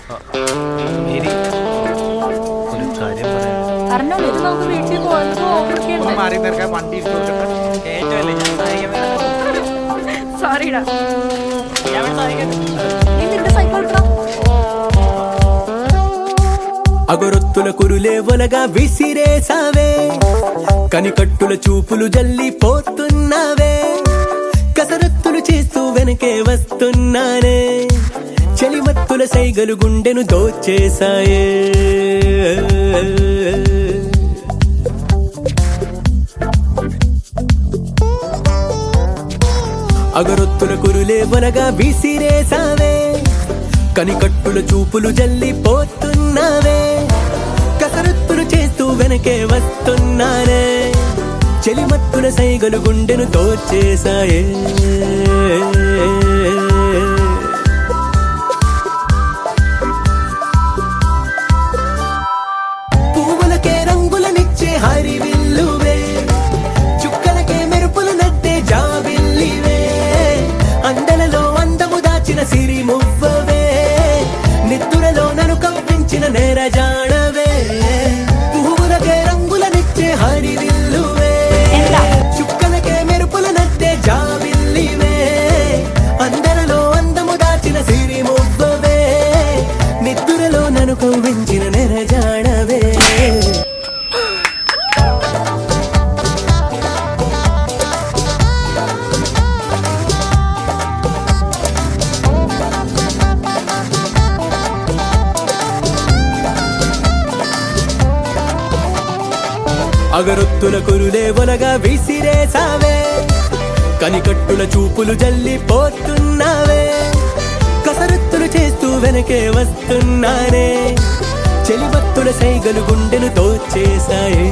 Mary ഒരു കാര്യം പറയാം. കാരണം ഇത് നമുക്ക് വീട്ടിൽ പോകുമ്പോൾ മാറി നിൽക്കാൻ വണ്ടി ഇട്ട് കൊടുക്കട്ടെ. ഏറ്റവും ഞാൻ സഹായിക്കാൻ സോറിടാ ഞാൻ സഹായിക്കാൻ നിന്റെ സൈക്കിൾ అగరొత్తుల కురులే ఒలగా విసిరేసావే కనికట్టుల చూపులు జల్లిపోతున్నావే కసరత్తులు చేస్తూ వెనకే వస్తున్నానే చలిమత్తుల సైగలు గుండెను దోచేసాయే అగరొత్తుల కురులే ఒలగా విసిరేసావే కనికట్టుల చూపులు జల్లిపోతున్నావే కసరత్తులు చేస్తూ వెనకే వస్తున్నానే చెలిమత్తుల సైగలు గుండెను దోచేసాయే పువ్వులకే రంగులనిచ్చే హరివిల్లువే చుక్కలకే మెరుపులు నట్టే జాబిల్లివే అందలలో అందము దాచిన సిరి మువ్వవే నిత్తురలో నన్ను కప్పించిన నేరజాడవే పువ్వులకే రంగులనిచ్చే హరివిల్లువే చుక్కలకే మెరుపుల నట్టే జాబిల్లివే అందరిలో అందము దాచిన సిరి మువ్వవే నిత్తురలో నన్ను కవ్వించిన నేరజాడవే అగరొత్తుల కురులే ఒలగా విసిరేసావే కనికట్టుల చూపులు జల్లిపోతున్నావే కసరత్తులు చేస్తూ వెనకే వస్తున్నానే చెలిమత్తుల సైగలు గుండెను దోచేసాయే